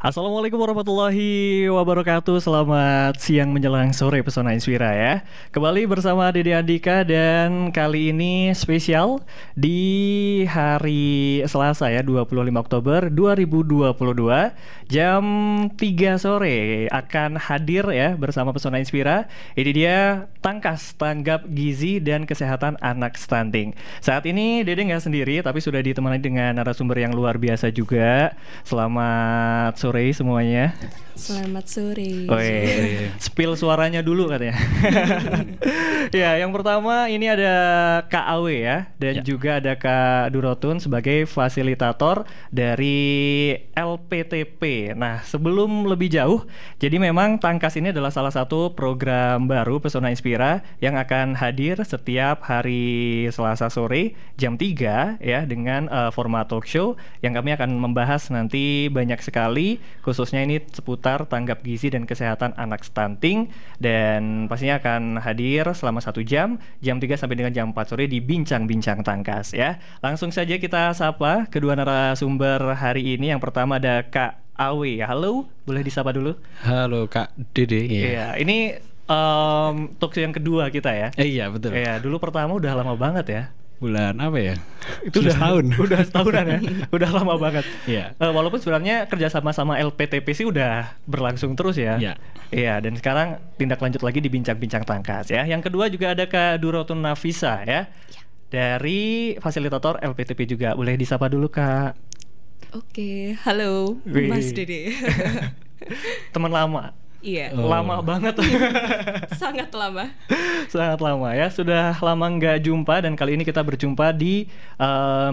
Assalamualaikum warahmatullahi wabarakatuh. Selamat siang menjelang sore Pesona Inspira ya. Kembali bersama Dede Andika dan kali ini spesial di hari Selasa ya 25 Oktober 2022 jam 3 sore akan hadir ya bersama Pesona Inspira. Ini dia Tangkas Tanggap Gizi dan Kesehatan Anak Stunting. Saat ini Dede nggak sendiri tapi sudah ditemani dengan narasumber yang luar biasa juga. Selamat sore semuanya. Selamat sore. Spill suaranya dulu katanya. Ya, yang pertama ini ada Kak Awe ya dan juga ada Kak Durotun sebagai fasilitator dari LPTP. Nah, sebelum lebih jauh, jadi memang Tangkas ini adalah salah satu program baru Pesona Inspira yang akan hadir setiap hari Selasa sore jam 3 ya dengan format talk show yang kami akan membahas nanti banyak sekali, khususnya ini seputar tanggap gizi dan kesehatan anak stunting, dan pastinya akan hadir selama 1 jam 3 sampai dengan jam 4 sore di Bincang-Bincang Tangkas ya. Langsung saja kita sapa kedua narasumber hari ini. Yang pertama ada Kak Awe. Halo, boleh disapa dulu? Halo Kak Dede. Iya, ini talk show yang kedua kita ya. Iya betul. Iya, dulu pertama udah lama banget ya. Bulan apa ya? Itu udah setahun. Udah setahunan ya. Udah lama banget. Iya. Walaupun sebenarnya kerjasama sama LPTP sih udah berlangsung terus ya. Iya. Iya, dan sekarang tindak lanjut lagi di Bincang-Bincang Tangkas ya. Yang kedua juga ada Kak Durotun Nafisa ya. Dari fasilitator LPTP juga. Boleh disapa dulu Kak. Oke, halo Mas Dede. Teman lama. Iya. Lama banget. Sangat lama. Sangat lama ya. Sudah lama nggak jumpa dan kali ini kita berjumpa di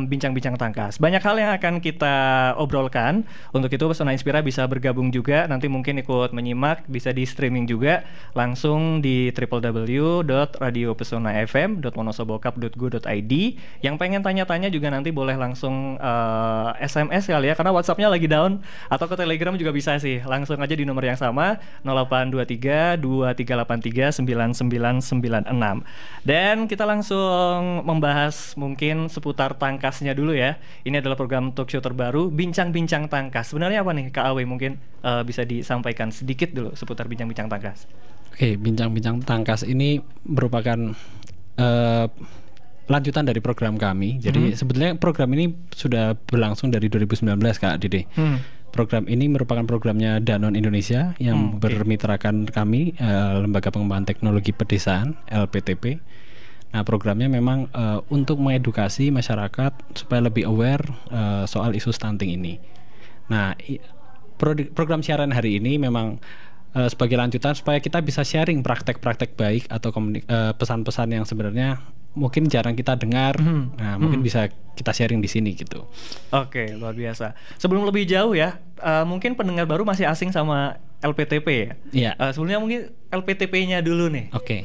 Bincang-Bincang Tangkas. Banyak hal yang akan kita obrolkan. Untuk itu Pesona Inspira bisa bergabung juga. Nanti mungkin ikut menyimak, bisa di streaming juga langsung di www.radiopesonafm.wonosobokap.go.id. Yang pengen tanya-tanya juga nanti boleh langsung SMS kali ya, karena WhatsApp-nya lagi down, atau ke Telegram juga bisa sih. Langsung aja di nomor yang sama 0823 2383 9996. Dan kita langsung membahas mungkin seputar Tangkasnya dulu ya. Ini adalah program talk show terbaru Bincang-Bincang Tangkas. Sebenarnya apa nih Kak Awe, mungkin bisa disampaikan sedikit dulu seputar Bincang-Bincang Tangkas. Oke, Bincang-Bincang Tangkas ini merupakan lanjutan dari program kami. Jadi sebetulnya program ini sudah berlangsung dari 2019 Kak Dede. Program ini merupakan programnya Danone Indonesia yang bermitrakan kami, Lembaga Pengembangan Teknologi Pedesaan (LPTP). Nah, programnya memang untuk mengedukasi masyarakat supaya lebih aware soal isu stunting ini. Nah, program siaran hari ini memang sebagai lanjutan supaya kita bisa sharing praktek-praktek baik atau pesan-pesan yang sebenarnya mungkin jarang kita dengar. Nah, mungkin bisa kita sharing di sini gitu. Oke, luar biasa. Sebelum lebih jauh ya, mungkin pendengar baru masih asing sama LPTP ya. Iya. Sebelumnya mungkin LPTP-nya dulu nih. Oke.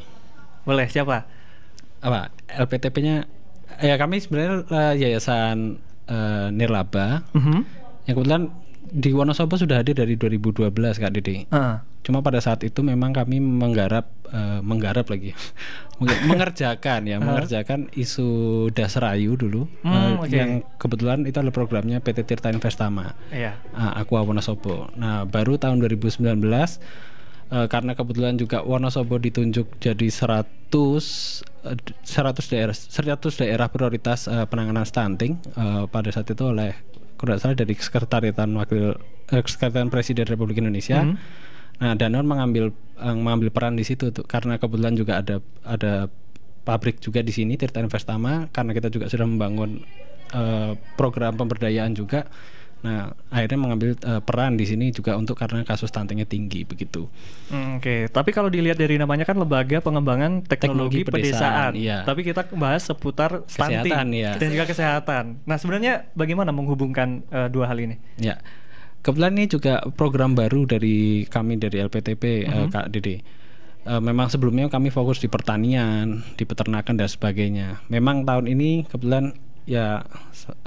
Boleh, siapa? Apa? LPTP-nya ya kami sebenarnya yayasan Nirlaba. Yang kebetulan di Wonosobo sudah hadir dari 2012 Kak Dede. Cuma pada saat itu memang kami menggarap lagi mengerjakan isu Dasrayu dulu, yang kebetulan itu adalah programnya PT Tirta Investama, Aqua Wonosobo. Nah, baru tahun 2019 karena kebetulan juga Wonosobo ditunjuk jadi 100 daerah prioritas penanganan stunting pada saat itu oleh salah dari Sekretariatan Presiden Republik Indonesia. Nah, Danone mengambil peran di situ tuh, karena kebetulan juga ada pabrik juga di sini Tirta Investama, karena kita juga sudah membangun program pemberdayaan juga. Nah, akhirnya mengambil peran di sini juga untuk karena kasus stuntingnya tinggi begitu. Oke, tapi kalau dilihat dari namanya kan Lembaga Pengembangan Teknologi Pedesaan. Iya. Tapi kita bahas seputar stunting dan juga kesehatan. Nah, sebenarnya bagaimana menghubungkan dua hal ini? Ya. Kebetulan ini juga program baru dari kami dari LPTP, Kak Dede. Memang sebelumnya kami fokus di pertanian, di peternakan dan sebagainya. Memang tahun ini kebetulan ya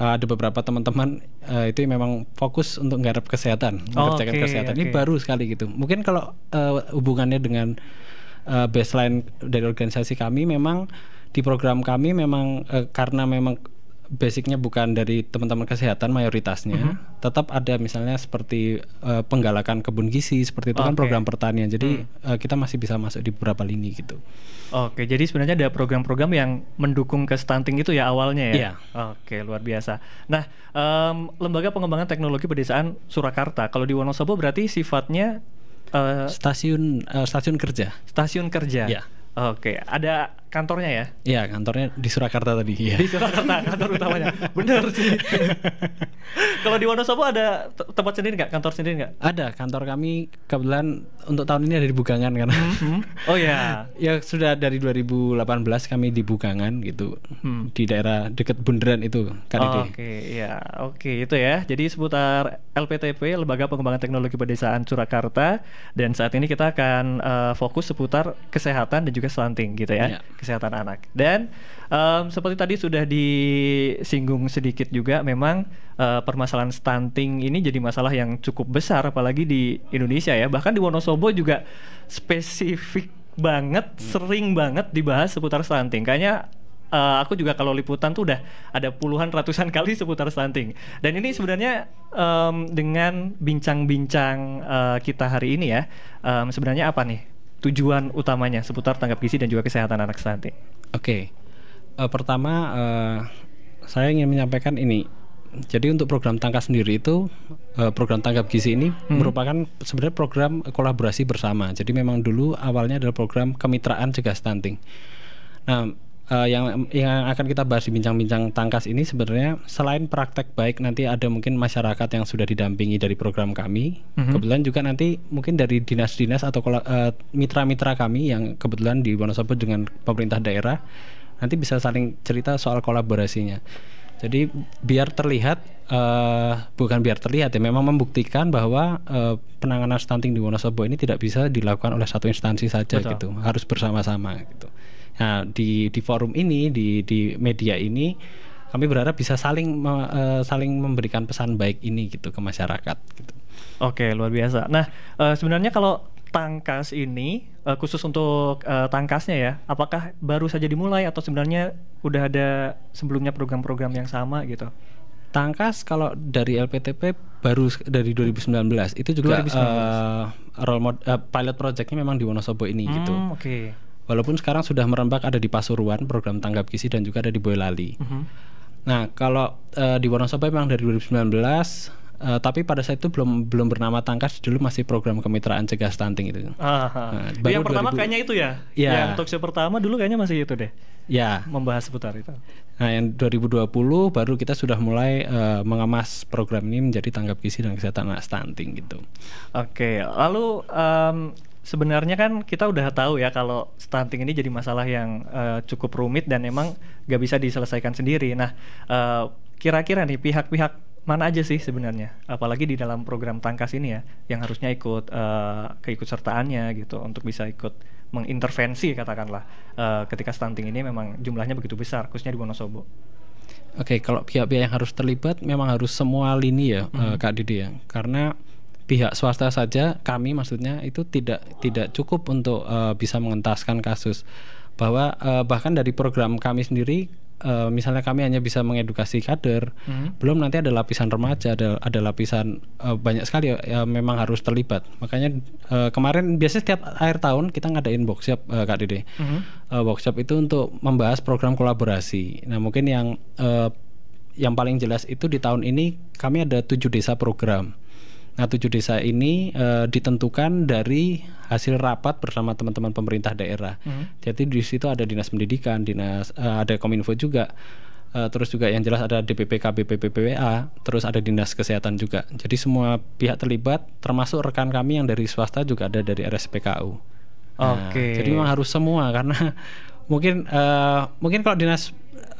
ada beberapa teman-teman itu memang fokus untuk menggarap kesehatan, mengerjakan kesehatan. Ini baru sekali gitu. Mungkin kalau hubungannya dengan baseline dari organisasi kami, memang di program kami memang karena memang basicnya bukan dari teman-teman kesehatan mayoritasnya, tetap ada misalnya seperti penggalakan kebun gizi seperti itu kan program pertanian. Jadi kita masih bisa masuk di beberapa lini gitu. Oke, jadi sebenarnya ada program-program yang mendukung ke stunting itu ya awalnya ya. Iya. Oke, luar biasa. Nah, Lembaga Pengembangan Teknologi Pedesaan Surakarta, kalau di Wonosobo berarti sifatnya stasiun kerja. Stasiun kerja. Iya. Oke, ada kantornya ya? Iya, kantornya di Surakarta tadi. Ya. Di Surakarta, kantor utamanya. Bener sih. Kalau di Wonosobo ada tempat sendiri nggak? Kantor sendiri nggak? Ada, kantor kami kebetulan untuk tahun ini ada di Bugangan kan. Oh ya. Ya sudah dari 2018 kami di Bugangan gitu. Di daerah dekat Bundaran itu, KDD. Oke, itu ya. Jadi seputar LPTP, Lembaga Pengembangan Teknologi Pedesaan Surakarta, dan saat ini kita akan fokus seputar kesehatan dan juga stunting gitu ya. Kesehatan anak. Dan seperti tadi sudah disinggung sedikit juga, memang permasalahan stunting ini jadi masalah yang cukup besar apalagi di Indonesia ya. Bahkan di Wonosobo juga spesifik banget, sering banget dibahas seputar stunting. Kayaknya aku juga kalau liputan tuh udah ada puluhan ratusan kali seputar stunting. Dan ini sebenarnya dengan bincang-bincang kita hari ini ya, sebenarnya apa nih tujuan utamanya seputar tanggap gizi dan juga kesehatan anak stunting? Oke. Pertama saya ingin menyampaikan ini. Jadi untuk program Tangkas sendiri itu program tanggap gizi ini merupakan sebenarnya program kolaborasi bersama. Jadi memang dulu awalnya adalah program kemitraan cegah stunting. Nah, yang akan kita bahas di bincang-bincang Tangkas ini sebenarnya selain praktek baik, nanti ada mungkin masyarakat yang sudah didampingi dari program kami. Kebetulan juga nanti mungkin dari dinas-dinas atau mitra-mitra kami yang kebetulan di Wonosobo dengan pemerintah daerah nanti bisa saling cerita soal kolaborasinya. Jadi biar terlihat, bukan biar terlihat ya, memang membuktikan bahwa penanganan stunting di Wonosobo ini tidak bisa dilakukan oleh satu instansi saja. Betul. Gitu, harus bersama-sama gitu. Nah di forum ini, di media ini, kami berharap bisa saling memberikan pesan baik ini gitu ke masyarakat. Gitu. Oke, luar biasa. Nah sebenarnya kalau Tangkas ini khusus untuk Tangkasnya ya, apakah baru saja dimulai atau sebenarnya udah ada sebelumnya program-program yang sama gitu? Tangkas kalau dari LPTP baru dari 2019 itu juga pilot projectnya memang di Wonosobo ini gitu. Oke. Walaupun sekarang sudah merembak ada di Pasuruan program tanggap gizi dan juga ada di Boyolali. Nah kalau di Wonosobo memang dari 2019, tapi pada saat itu belum bernama Tangkas, dulu masih program kemitraan cegah stunting itu. Nah, yang pertama kayaknya itu ya. Yang talkshow pertama dulu kayaknya masih itu deh. Ya. Membahas seputar itu. Nah yang 2020 baru kita sudah mulai mengemas program ini menjadi tanggap gizi dan kesehatan anak stunting gitu. Oke, lalu sebenarnya kan kita udah tahu ya kalau stunting ini jadi masalah yang cukup rumit dan emang gak bisa diselesaikan sendiri. Nah kira-kira nih pihak-pihak mana aja sih sebenarnya, apalagi di dalam program Tangkas ini ya, yang harusnya ikut keikutsertaannya gitu untuk bisa ikut mengintervensi katakanlah ketika stunting ini memang jumlahnya begitu besar khususnya di Wonosobo. Oke, kalau pihak-pihak yang harus terlibat memang harus semua lini ya, Kak Didi ya, karena pihak swasta saja, kami maksudnya itu tidak cukup untuk bisa mengentaskan kasus. Bahwa bahkan dari program kami sendiri, misalnya kami hanya bisa mengedukasi kader, belum nanti ada lapisan remaja, ada lapisan banyak sekali ya, memang harus terlibat. Makanya kemarin biasanya setiap akhir tahun kita ngadain workshop, Kak Dede. Workshop itu untuk membahas program kolaborasi. Nah mungkin yang paling jelas itu di tahun ini kami ada 7 desa program. Nah 7 desa ini ditentukan dari hasil rapat bersama teman-teman pemerintah daerah. Jadi di situ ada dinas pendidikan, ada Kominfo juga, terus juga yang jelas ada DPPK, BPPPWA, terus ada dinas kesehatan juga. Jadi semua pihak terlibat, termasuk rekan kami yang dari swasta juga ada dari RSPKU. Jadi memang harus semua karena mungkin kalau dinas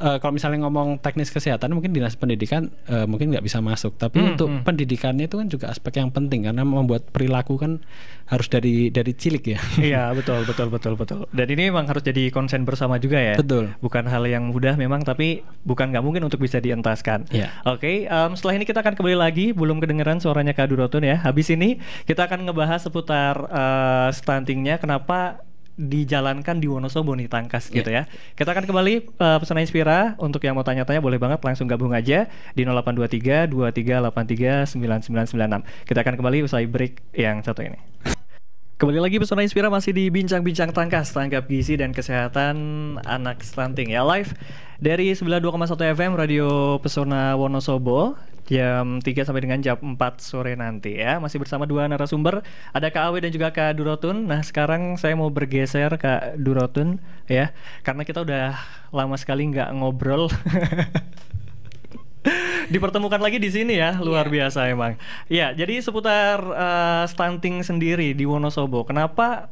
kalau misalnya ngomong teknis kesehatan mungkin dinas pendidikan mungkin nggak bisa masuk, tapi untuk pendidikannya itu kan juga aspek yang penting karena membuat perilaku kan harus dari cilik ya. Iya betul. Dan ini memang harus jadi konsen bersama juga ya. Betul. Bukan hal yang mudah memang, tapi bukan nggak mungkin untuk bisa dientaskan. Oke, setelah ini kita akan kembali lagi, belum kedengeran suaranya Kak Durotun ya. Habis ini kita akan ngebahas seputar stuntingnya, kenapa dijalankan di Wonosobo nih Tangkas gitu ya. Kita akan kembali Pesona Inspira. Untuk yang mau tanya-tanya boleh banget langsung gabung aja di 0823 2383 9996. Kita akan kembali usai break yang satu ini. Kembali lagi Pesona Inspira masih di bincang-bincang Tangkas, tanggap gizi dan kesehatan anak stunting ya, live dari 92,1 FM Radio Pesona Wonosobo jam 3 sampai dengan jam 4 sore nanti ya. Masih bersama dua narasumber, ada Kak Awe dan juga Kak Durotun. Nah, sekarang saya mau bergeser Kak Durotun ya, karena kita udah lama sekali nggak ngobrol. Dipertemukan lagi di sini ya, luar biasa emang. Ya, jadi seputar stunting sendiri di Wonosobo. Kenapa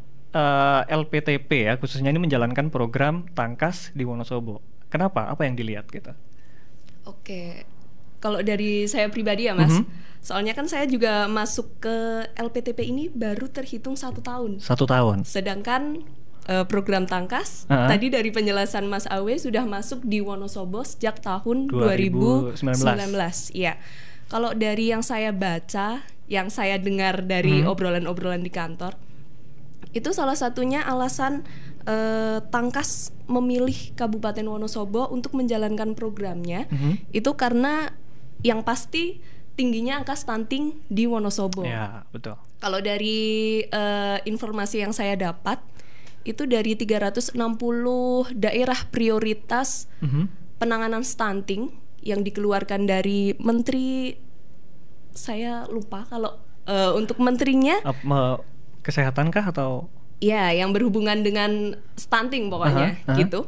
LPTP ya khususnya ini menjalankan program Tangkas di Wonosobo? Kenapa? Apa yang dilihat gitu? Oke, kalau dari saya pribadi ya Mas, soalnya kan saya juga masuk ke LPTP ini baru terhitung 1 tahun. 1 tahun. Sedangkan program Tangkas tadi dari penjelasan Mas Awe sudah masuk di Wonosobo sejak tahun 2019. Iya. Kalau dari yang saya baca, yang saya dengar dari obrolan-obrolan di kantor, itu salah satunya alasan Tangkas memilih Kabupaten Wonosobo untuk menjalankan programnya itu karena yang pasti tingginya angka stunting di Wonosobo. Ya, betul. Kalau dari informasi yang saya dapat itu dari 360 daerah prioritas penanganan stunting yang dikeluarkan dari menteri, saya lupa kalau untuk menterinya kesehatan kah atau ya yang berhubungan dengan stunting pokoknya gitu.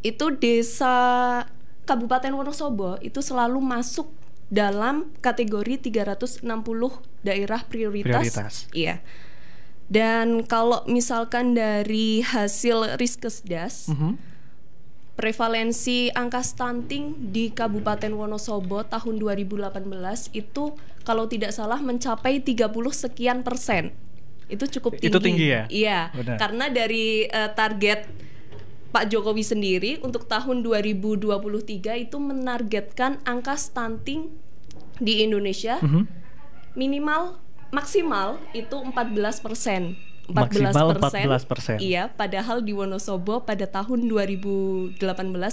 Itu desa Kabupaten Wonosobo itu selalu masuk dalam kategori 360 daerah prioritas. Iya. Dan kalau misalkan dari hasil Riskesdas, prevalensi angka stunting di Kabupaten Wonosobo tahun 2018 itu kalau tidak salah mencapai 30 sekian %. Itu cukup tinggi. Itu tinggi ya? Iya, benar. karena dari target Pak Jokowi sendiri untuk tahun 2023 itu menargetkan angka stunting di Indonesia maksimal itu 14%. 14%. Iya, padahal di Wonosobo pada tahun 2018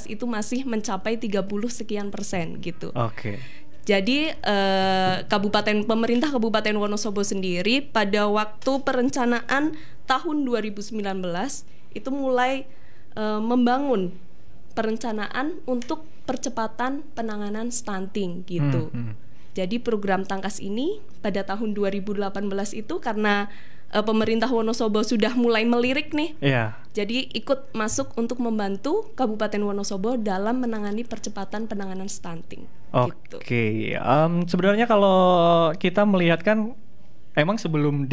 itu masih mencapai 30 sekian % gitu. Oke. Jadi pemerintah Kabupaten Wonosobo sendiri pada waktu perencanaan tahun 2019 itu mulai membangun perencanaan untuk percepatan penanganan stunting gitu. Jadi program Tangkas ini pada tahun 2018 itu karena pemerintah Wonosobo sudah mulai melirik nih. Iya. Jadi ikut masuk untuk membantu Kabupaten Wonosobo dalam menangani percepatan penanganan stunting. Oke. Sebenarnya kalau kita melihat kan emang sebelum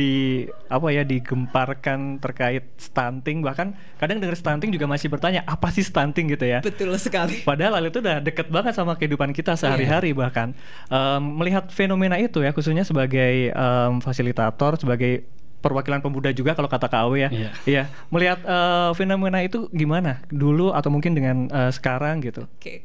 digemparkan terkait stunting, bahkan kadang dengar stunting juga masih bertanya apa sih stunting gitu ya. Betul sekali. Padahal hal itu udah deket banget sama kehidupan kita sehari-hari bahkan. Melihat fenomena itu ya khususnya sebagai fasilitator, sebagai perwakilan pemuda juga kalau kata Kak Awe ya. Iya. Melihat fenomena itu gimana dulu atau mungkin dengan sekarang gitu. Oke.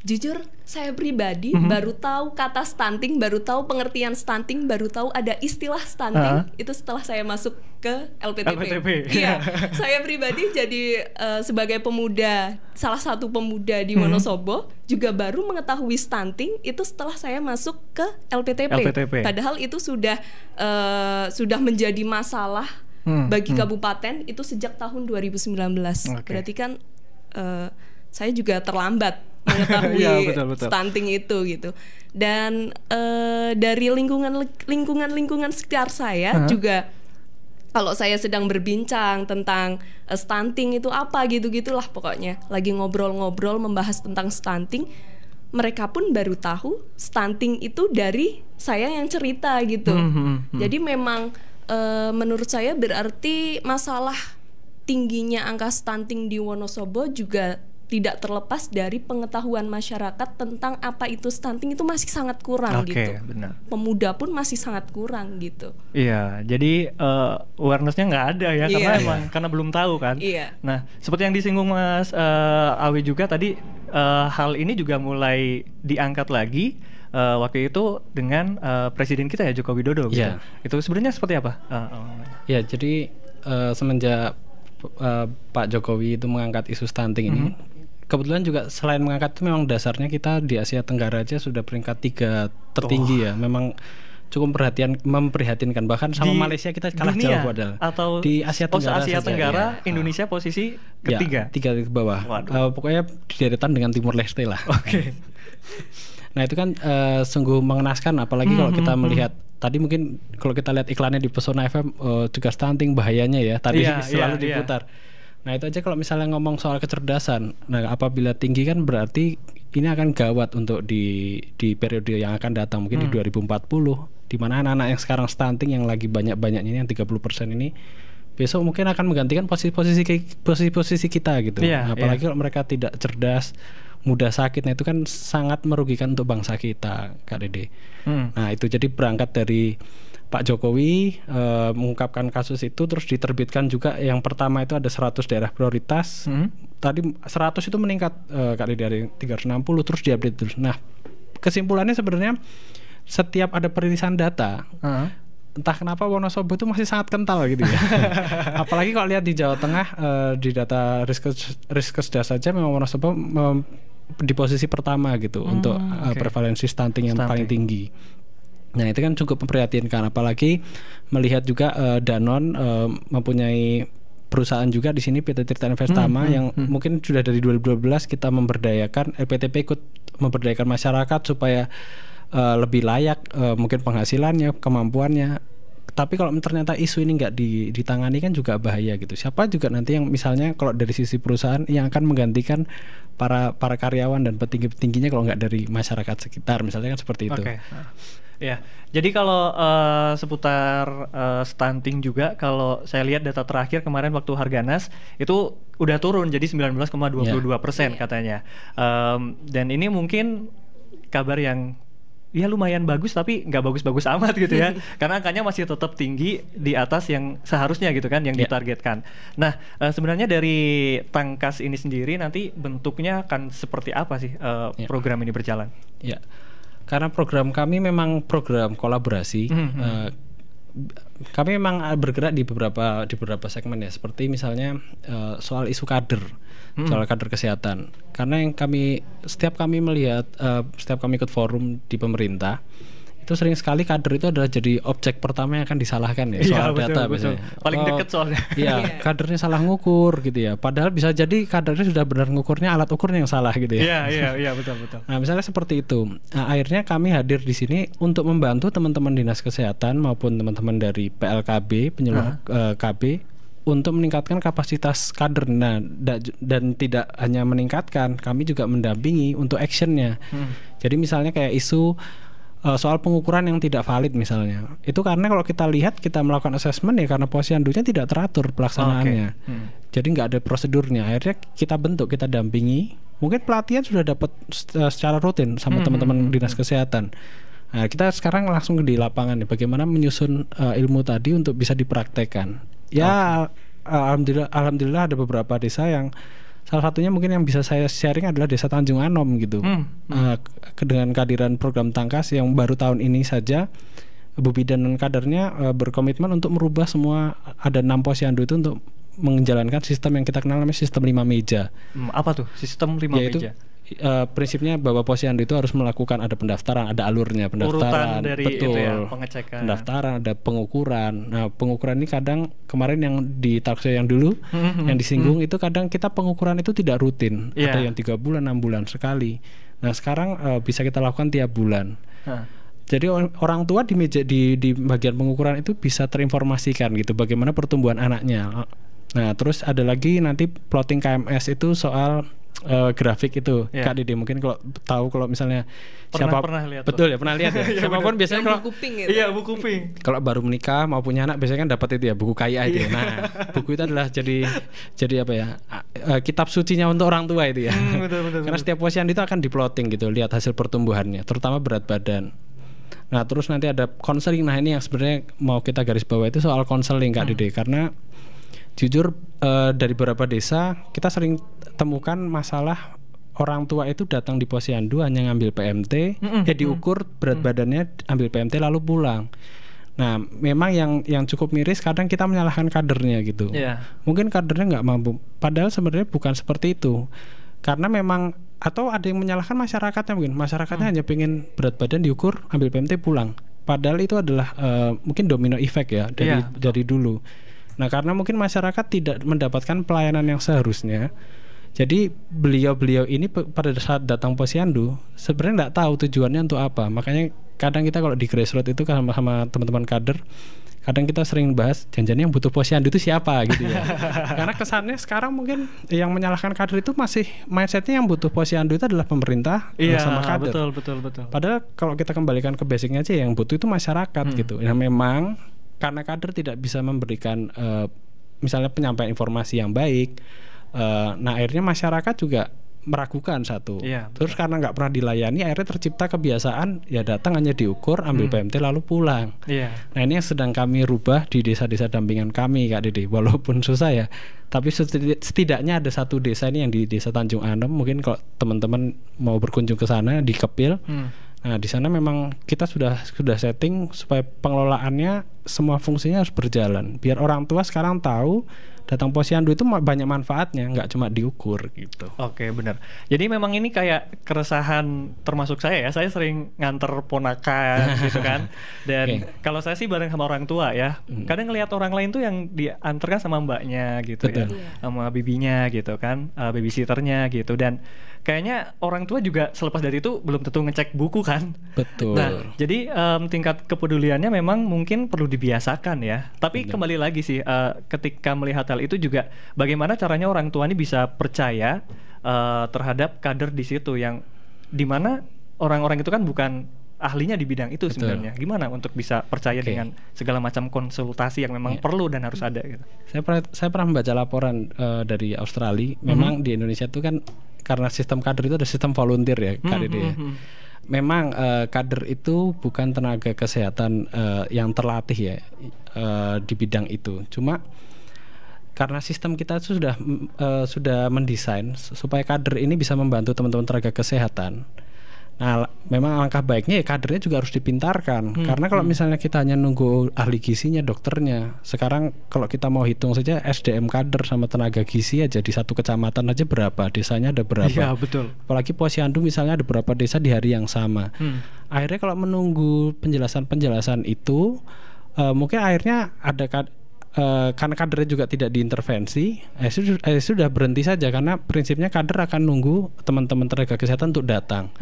Jujur saya pribadi baru tahu kata stunting, baru tahu pengertian stunting, baru tahu ada istilah stunting itu setelah saya masuk ke LPTP. Iya, saya pribadi jadi sebagai pemuda, salah satu pemuda di Wonosobo juga baru mengetahui stunting itu setelah saya masuk ke LPTP. Padahal itu sudah menjadi masalah bagi kabupaten itu sejak tahun 2019. Berarti kan saya juga terlambat mengetahui stunting itu gitu. Dan dari lingkungan sekitar saya juga kalau saya sedang berbincang tentang stunting itu apa gitu-gitulah pokoknya, lagi ngobrol-ngobrol membahas tentang stunting, mereka pun baru tahu stunting itu dari saya yang cerita gitu. Jadi memang menurut saya berarti masalah tingginya angka stunting di Wonosobo juga tidak terlepas dari pengetahuan masyarakat tentang apa itu stunting itu masih sangat kurang gitu. Benar. Pemuda pun masih sangat kurang gitu. Iya, jadi awareness-nya nggak ada ya karena belum tahu kan. Iya. Nah, seperti yang disinggung Mas Awe juga tadi, hal ini juga mulai diangkat lagi waktu itu dengan presiden kita ya Joko Widodo gitu. Itu sebenarnya seperti apa? Ya, jadi semenjak Pak Jokowi itu mengangkat isu stunting ini, kebetulan juga selain mengangkat itu memang dasarnya kita di Asia Tenggara aja sudah peringkat 3 tertinggi ya. Memang cukup memprihatinkan, bahkan sama Malaysia kita kalah jauh padahal. Atau di Asia Tenggara, Asia Tenggara Indonesia posisi ketiga. Ya, 3 di bawah. Pokoknya di deretan dengan Timur Leste lah. Oke. Nah itu kan sungguh mengenaskan, apalagi kalau kita melihat tadi mungkin kalau kita lihat iklannya di Pesona FM juga stunting bahayanya ya. Tadi selalu diputar. Nah itu aja kalau misalnya ngomong soal kecerdasan. Nah apabila tinggi kan berarti ini akan gawat untuk di periode yang akan datang, mungkin di 2040, di mana anak-anak yang sekarang stunting yang lagi banyak-banyaknya ini yang 30% ini besok mungkin akan menggantikan posisi kita gitu. Apalagi kalau mereka tidak cerdas, mudah sakit. Nah itu kan sangat merugikan untuk bangsa kita, Kak Dede. Nah itu jadi berangkat dari Pak Jokowi mengungkapkan kasus itu, terus diterbitkan juga yang pertama itu ada 100 daerah prioritas. Tadi 100 itu meningkat Kak Dede dari 360 terus diupdate terus. Nah kesimpulannya sebenarnya setiap ada perilisan data, entah kenapa Wonosobo itu masih sangat kental gitu ya. Apalagi kalau lihat di Jawa Tengah, di data Riskesdas saja memang Wonosobo di posisi pertama gitu untuk prevalensi stunting yang paling tinggi. Nah itu kan cukup memprihatinkan, apalagi melihat juga Danone mempunyai perusahaan juga di sini, PT Tirta Investama yang mungkin sudah dari 2012 kita memberdayakan, LPTP ikut memberdayakan masyarakat supaya lebih layak mungkin penghasilannya, kemampuannya. Tapi kalau ternyata isu ini nggak ditangani kan juga bahaya gitu. Siapa juga nanti yang misalnya kalau dari sisi perusahaan yang akan menggantikan para karyawan dan petinggi-petingginya kalau nggak dari masyarakat sekitar, misalnya kan seperti itu. Ya, jadi kalau seputar stunting juga, kalau saya lihat data terakhir kemarin waktu Harganas itu udah turun jadi 19,22% katanya. Dan ini mungkin kabar yang ya lumayan bagus, tapi nggak bagus-bagus amat gitu ya. Karena angkanya masih tetap tinggi di atas yang seharusnya gitu kan, yang ditargetkan. Nah, sebenarnya dari Tangkas ini sendiri nanti bentuknya akan seperti apa sih program ini berjalan? Ya, karena program kami memang program kolaborasi. Kami memang bergerak di beberapa segmen ya, seperti misalnya soal isu kader, soal kader kesehatan. Karena yang setiap kami melihat, setiap kami ikut forum di pemerintah, itu sering sekali kader itu adalah jadi objek pertama yang akan disalahkan ya, soal data biasanya. Paling deket soalnya. Iya, kadernya salah ngukur gitu ya. Padahal bisa jadi kadernya sudah benar ngukurnya, alat ukurnya yang salah gitu ya. Iya, betul. Nah, misalnya seperti itu. Nah, akhirnya kami hadir di sini untuk membantu teman-teman dinas kesehatan maupun teman-teman dari PLKB, penyuluh KB untuk meningkatkan kapasitas kader. Nah, dan tidak hanya meningkatkan, kami juga mendampingi untuk actionnya. Jadi misalnya kayak isu soal pengukuran yang tidak valid misalnya, itu karena kalau kita lihat, kita melakukan assessment ya karena posyandunya tidak teratur pelaksanaannya. Jadi nggak ada prosedurnya. Akhirnya kita bentuk, kita dampingi. Mungkin pelatihan sudah dapat secara rutin sama teman-teman dinas kesehatan. Nah, kita sekarang langsung di lapangan nih, bagaimana menyusun ilmu tadi untuk bisa dipraktekkan. Ya, alhamdulillah ada beberapa desa yang salah satunya mungkin yang bisa saya sharing adalah Desa Tanjung Anom gitu. Dengan kehadiran program Tangkas yang baru tahun ini saja, Bu Bidan dan kadernya berkomitmen untuk merubah semua, ada 6 posyandu itu untuk menjalankan sistem yang kita kenal namanya sistem 5 meja. Apa tuh sistem 5 meja? Prinsipnya bahwa posyandu itu harus melakukan, ada pendaftaran, ada alurnya, pendaftaran, urutan dari betul, itu ya, pengecekan, pendaftaran, ada pengukuran. Nah, pengukuran ini kadang kemarin yang di talkshow yang dulu yang disinggung itu kadang kita pengukuran itu tidak rutin, ada yang 3 bulan, 6 bulan sekali. Nah, sekarang bisa kita lakukan tiap bulan. Jadi orang tua di bagian pengukuran itu bisa terinformasikan gitu bagaimana pertumbuhan anaknya. Nah, terus ada lagi nanti plotting KMS itu soal grafik itu, Kak Dede mungkin kalau tahu, kalau misalnya pernah lihat, betul ya, pernah lihat ya. Siapapun biasanya kalau buku pink itu. Iya, buku pink. Kalau baru menikah mau punya anak biasanya kan dapat itu ya, buku KIA itu. Nah, buku itu adalah jadi apa ya? Kitab sucinya untuk orang tua itu ya. Betul. Karena setiap posyandu itu akan diplotting gitu, lihat hasil pertumbuhannya, terutama berat badan. Nah, terus nanti ada konseling. Nah, ini yang sebenarnya mau kita garis bawah itu soal konseling, Kak Dede, karena jujur dari beberapa desa kita sering temukan masalah orang tua itu datang di posyandu hanya ngambil PMT, diukur berat badannya, ambil PMT lalu pulang. Nah, memang yang cukup miris kadang kita menyalahkan kadernya gitu. Mungkin kadernya nggak mampu, padahal sebenarnya bukan seperti itu. Karena memang, atau ada yang menyalahkan masyarakatnya, mungkin masyarakatnya hanya pengen berat badan diukur, ambil PMT pulang. Padahal itu adalah mungkin domino effect ya dari dulu. Nah, karena mungkin masyarakat tidak mendapatkan pelayanan yang seharusnya. Jadi beliau-beliau ini pada saat datang posyandu sebenarnya nggak tahu tujuannya untuk apa. Makanya kadang kita kalau di grassroots itu sama teman-teman kader, kadang kita sering bahas janjinya yang butuh posyandu itu siapa gitu ya. Karena kesannya sekarang mungkin yang menyalahkan kader itu masih mindsetnya yang butuh posyandu itu adalah pemerintah sama kader. Betul. Padahal kalau kita kembalikan ke basicnya aja, yang butuh itu masyarakat gitu. Nah, memang karena kader tidak bisa memberikan misalnya penyampaian informasi yang baik. Nah, akhirnya masyarakat juga meragukan satu. Terus karena nggak pernah dilayani, akhirnya tercipta kebiasaan ya datang hanya diukur, ambil PMT lalu pulang. Nah, ini yang sedang kami rubah di desa-desa dampingan kami, Kak Dede. Walaupun susah ya, tapi setidaknya ada satu desa ini yang di Desa Tanjung Anem. Mungkin kalau teman-teman mau berkunjung ke sana di Kepil. Nah, di sana memang kita sudah setting supaya pengelolaannya semua fungsinya harus berjalan. Biar orang tua sekarang tahu datang posyandu itu banyak manfaatnya, nggak cuma diukur gitu. Oke, benar. Jadi memang ini kayak keresahan termasuk saya ya. Saya sering nganter ponakan gitu kan. Dan kalau saya sih bareng sama orang tua ya. Kadang ngelihat orang lain tuh yang diantarkan sama mbaknya gitu. Ya, sama bibinya gitu kan, babysitternya gitu. Dan kayaknya orang tua juga selepas dari itu belum tentu ngecek buku kan. Betul. Nah, jadi tingkat kepeduliannya memang mungkin perlu dibiasakan ya. Tapi kembali lagi sih, ketika melihat hal itu juga bagaimana caranya orang tua ini bisa percaya terhadap kader di situ, yang dimana orang-orang itu kan bukan ahlinya di bidang itu sebenarnya. Gimana untuk bisa percaya dengan segala macam konsultasi yang memang perlu dan harus ada gitu. Saya pernah membaca laporan dari Australia. Memang di Indonesia itu kan karena sistem kader itu ada sistem volunteer ya, Kak Dede ya. Memang kader itu bukan tenaga kesehatan yang terlatih ya di bidang itu. Cuma karena sistem kita itu sudah mendesain supaya kader ini bisa membantu teman-teman tenaga kesehatan. Nah, memang alangkah baiknya ya kadernya juga harus dipintarkan. Karena kalau misalnya kita hanya nunggu ahli gizinya, dokternya, sekarang kalau kita mau hitung saja SDM kader sama tenaga gizi aja di satu kecamatan aja berapa, desanya ada berapa. Iya, betul. Apalagi posyandu misalnya ada berapa desa di hari yang sama. Akhirnya kalau menunggu penjelasan itu, mungkin akhirnya ada karena kadernya juga tidak diintervensi, sudah berhenti saja, karena prinsipnya kader akan nunggu teman-teman tenaga kesehatan untuk datang.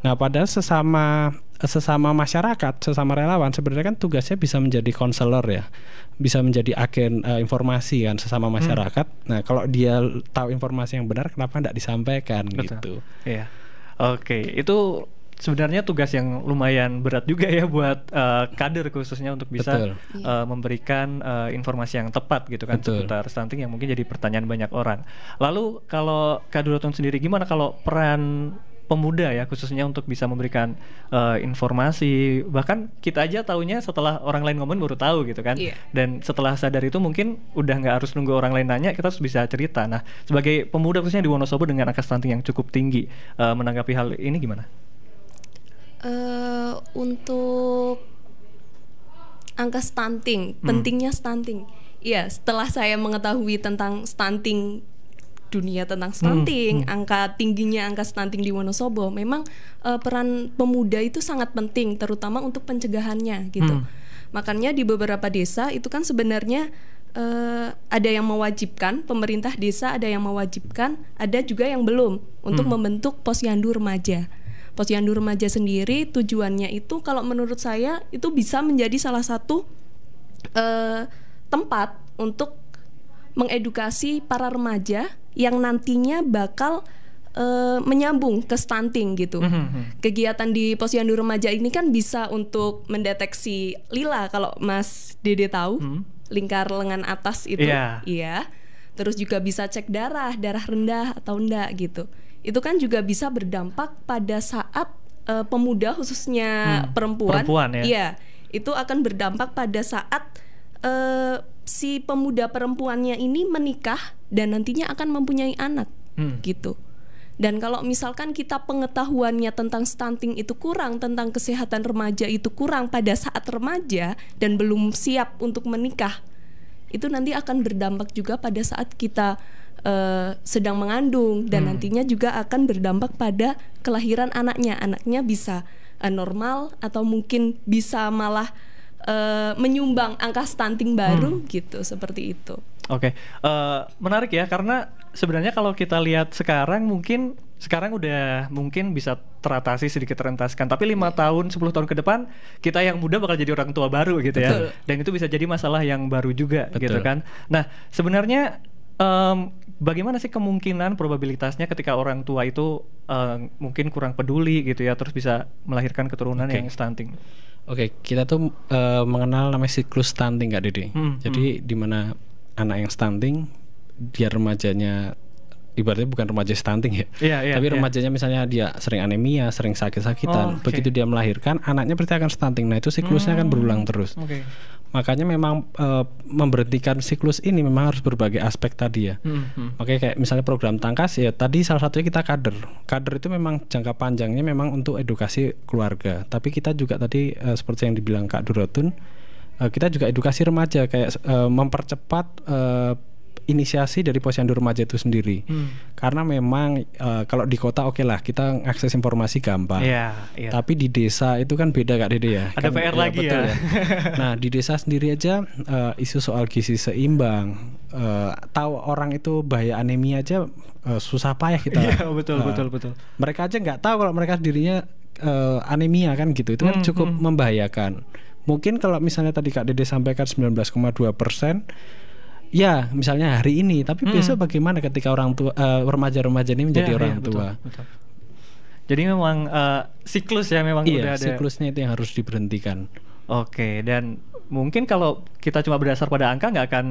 Nah, padahal sesama masyarakat, sesama relawan sebenarnya kan tugasnya bisa menjadi konselor ya, bisa menjadi agen informasi kan sesama masyarakat. Nah, kalau dia tahu informasi yang benar, kenapa tidak disampaikan? Betul. Gitu? Iya. Oke, itu sebenarnya tugas yang lumayan berat juga ya buat kader khususnya untuk bisa memberikan informasi yang tepat gitu kan seputar stunting yang mungkin jadi pertanyaan banyak orang. Lalu kalau Kak Duroton sendiri, gimana kalau peran pemuda ya khususnya untuk bisa memberikan informasi, bahkan kita aja taunya setelah orang lain ngomong baru tahu gitu kan. Dan setelah sadar itu mungkin udah nggak harus nunggu orang lain nanya, kita harus bisa cerita. Nah, sebagai pemuda khususnya di Wonosobo dengan angka stunting yang cukup tinggi, menanggapi hal ini gimana? Untuk angka stunting, pentingnya stunting. Iya, setelah saya mengetahui tentang stunting, dunia tentang stunting, angka tingginya angka stunting di Wonosobo, memang peran pemuda itu sangat penting, terutama untuk pencegahannya gitu. Makanya di beberapa desa itu kan sebenarnya ada yang mewajibkan, pemerintah desa ada yang mewajibkan, ada juga yang belum untuk membentuk posyandu remaja. Posyandu remaja sendiri tujuannya itu kalau menurut saya itu bisa menjadi salah satu tempat untuk mengedukasi para remaja yang nantinya bakal menyambung ke stunting gitu. Kegiatan di posyandu remaja ini kan bisa untuk mendeteksi lila, kalau Mas Dede tahu, lingkar lengan atas itu. Iya. Terus juga bisa cek darah rendah atau enggak gitu. Itu kan juga bisa berdampak pada saat pemuda khususnya perempuan ya. Iya, itu akan berdampak pada saat si pemuda perempuannya ini menikah dan nantinya akan mempunyai anak gitu. Dan kalau misalkan kita pengetahuannya tentang stunting itu kurang, tentang kesehatan remaja itu kurang pada saat remaja dan belum siap untuk menikah, itu nanti akan berdampak juga pada saat kita sedang mengandung, dan nantinya juga akan berdampak pada kelahiran anaknya. Anaknya bisa normal atau mungkin bisa malah menyumbang angka stunting baru gitu, seperti itu. Oke, menarik ya, karena sebenarnya kalau kita lihat sekarang udah mungkin bisa teratasi, sedikit terentaskan. Tapi 5 tahun, 10 tahun ke depan kita yang muda bakal jadi orang tua baru gitu ya. Dan itu bisa jadi masalah yang baru juga gitu kan. Nah, sebenarnya bagaimana sih kemungkinan probabilitasnya ketika orang tua itu mungkin kurang peduli gitu ya, terus bisa melahirkan keturunan yang stunting? Oke, kita tuh mengenal namanya siklus stunting Kak Dede. Jadi di mana anak yang stunting, dia remajanya ibaratnya bukan remaja stunting ya, tapi remajanya misalnya dia sering anemia, sering sakit-sakitan. Begitu dia melahirkan, anaknya pasti akan stunting. Nah itu siklusnya akan berulang terus. Makanya memang memberhentikan siklus ini memang harus berbagai aspek tadi ya. Makanya kayak misalnya program Tangkas ya, tadi salah satunya kita kader itu memang jangka panjangnya memang untuk edukasi keluarga. Tapi kita juga tadi seperti yang dibilang Kak Durotun, kita juga edukasi remaja, kayak mempercepat inisiasi dari posyandu remaja itu sendiri. Karena memang kalau di kota oke lah, kita akses informasi gampang. Tapi di desa itu kan beda Kak Dede ya. Ada kan, PR lagi betul ya. Nah di desa sendiri aja isu soal gizi seimbang, tahu orang itu bahaya anemia aja susah payah kita. Betul. Mereka aja nggak tahu kalau mereka dirinya anemia kan gitu. Itu kan cukup membahayakan. Mungkin kalau misalnya tadi Kak Dede sampaikan 19,2%, ya misalnya hari ini, tapi besok bagaimana ketika orang tua remaja-remaja ini menjadi orang tua. Betul. Jadi memang siklus ya, memang udah ada siklusnya itu yang harus diberhentikan. Oke, dan mungkin kalau kita cuma berdasar pada angka nggak akan